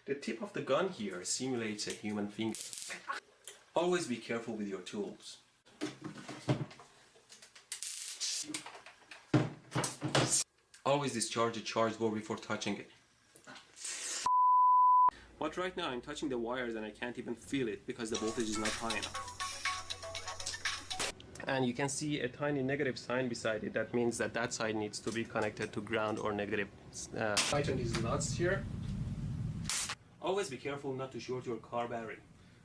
The tip of the gun here simulates a human finger. Always be careful with your tools. Always discharge a charged ball before touching it. But right now I'm touching the wires and I can't even feel it because the voltage is not high enough. And you can see a tiny negative sign beside it. That means that that side needs to be connected to ground or negative. Tighten these nuts here. Always be careful not to short your car battery.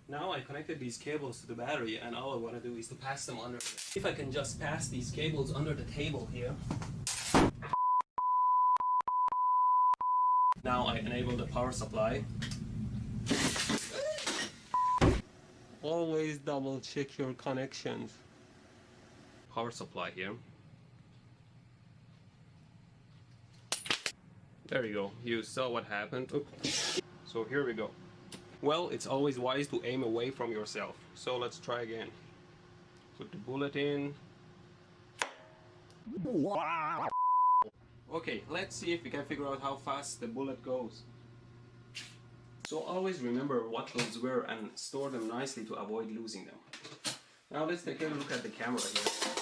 Now I connected these cables to the battery and all I want to do is to pass them under. If I can just pass these cables under the table here. Now I enable the power supply. Always double check your connections. Power supply here. There you go. You saw what happened. Oops. So here we go. Well, it's always wise to aim away from yourself. So let's try again. Put the bullet in. Okay, let's see if we can figure out how fast the bullet goes. So always remember what those were and store them nicely to avoid losing them. Now let's take a look at the camera here.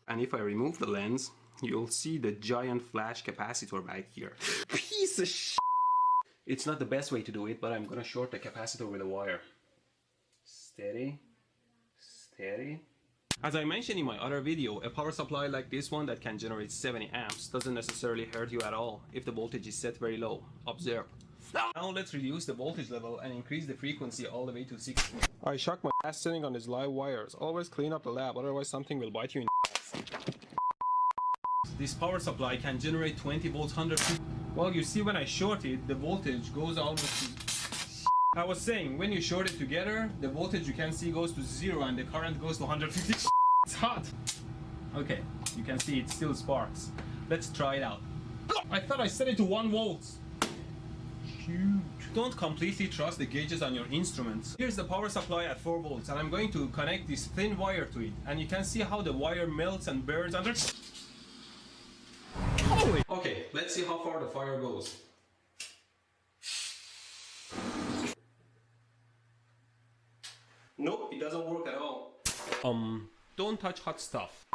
And if I remove the lens, you'll see the giant flash capacitor back here. Piece of shit! It's not the best way to do it, but I'm gonna short the capacitor with a wire. Steady, steady. As I mentioned in my other video, a power supply like this one that can generate 70 amps doesn't necessarily hurt you at all if the voltage is set very low. Observe. Now let's reduce the voltage level and increase the frequency all the way to 60. I shocked my ass sitting on these live wires. Always clean up the lab, otherwise something will bite you in the ass. This power supply can generate 20 volts 150. Well, you see when I short it, the voltage goes almost to... I was saying, when you short it together, the voltage you can see goes to 0 and the current goes to 150. It's hot! Okay, you can see it still sparks. Let's try it out. I thought I set it to 1 volt. Huge. Don't completely trust the gauges on your instruments. Here's the power supply at 4 volts and I'm going to connect this thin wire to it. And you can see how the wire melts and burns under... Okay, let's see how far the fire goes. Nope, it doesn't work at all. Don't touch hot stuff.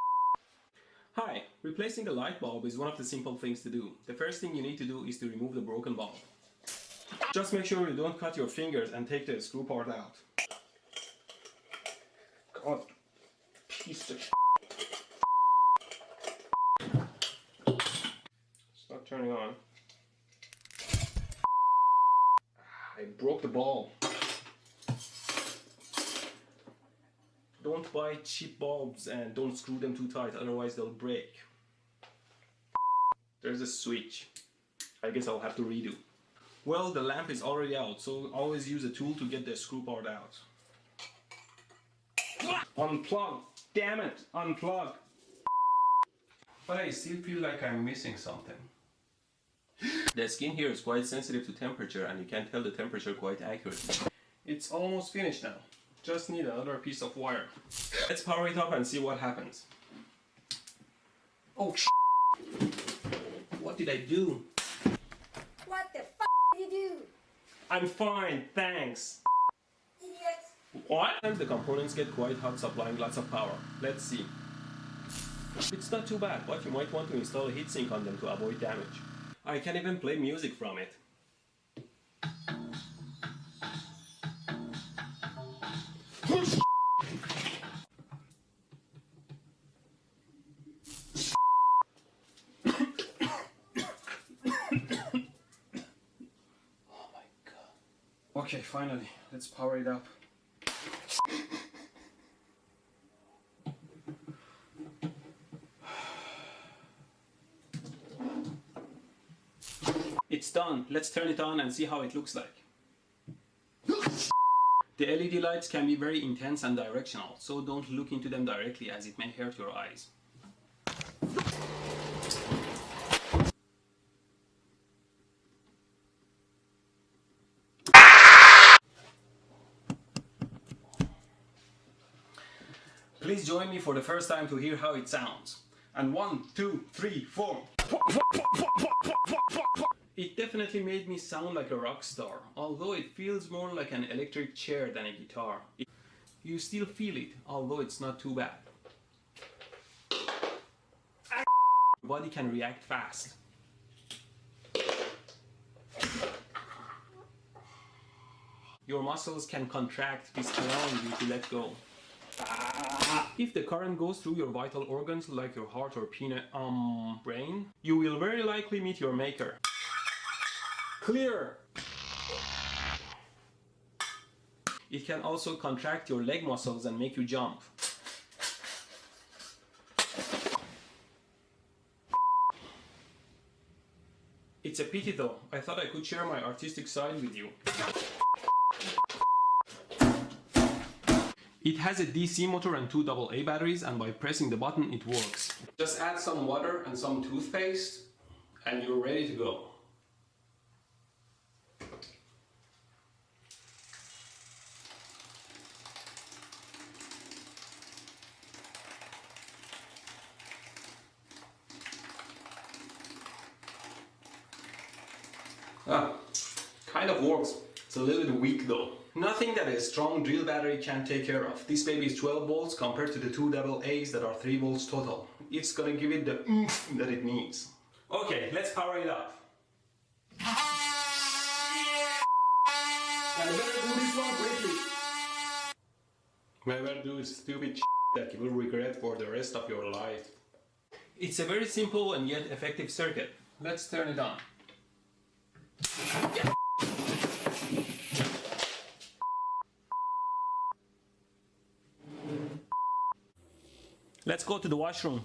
Hi, replacing the light bulb is one of the simple things to do. The first thing you need to do is to remove the broken bulb. Just make sure you don't cut your fingers and take the screw part out. God, piece of shit. It's not turning on. I broke the bulb. Don't buy cheap bulbs and don't screw them too tight, otherwise they'll break. There's a switch. I guess I'll have to redo. Well, the lamp is already out, so always use a tool to get the screw part out. Unplug! Damn it! Unplug! But I still feel like I'm missing something. The skin here is quite sensitive to temperature and you can tell the temperature quite accurately. It's almost finished now. Just need another piece of wire. Let's power it up and see what happens. Oh sh**! What did I do? What the f*** did you do? I'm fine, thanks. Idiot. What? The components get quite hot supplying lots of power. Let's see. It's not too bad, but you might want to install a heatsink on them to avoid damage. I can even play music from it. Okay, finally, let's power it up. It's done. Let's turn it on and see how it looks like. The LED lights can be very intense and directional, so don't look into them directly as it may hurt your eyes. Please join me for the first time to hear how it sounds. And 1, 2, 3, 4. It definitely made me sound like a rock star, although it feels more like an electric chair than a guitar. You still feel it, although it's not too bad. Your body can react fast. Your muscles can contract, this allows you to let go. If the current goes through your vital organs like your heart or brain, you will very likely meet your maker. Clear! It can also contract your leg muscles and make you jump. It's a pity though, I thought I could share my artistic side with you. It has a DC motor and 2 AA batteries, and by pressing the button it works. Just add some water and some toothpaste and you're ready to go. Kind of works. It's a little bit weak though. Nothing that a strong drill battery can take care of. This baby is 12 volts compared to the 2 AA's that are 3 volts total. It's gonna give it the oomph that it needs. Okay, let's power it up. I better do this one quickly. Never do stupid that you will regret for the rest of your life. It's a very simple and yet effective circuit. Let's turn it on. Let's go to the washroom.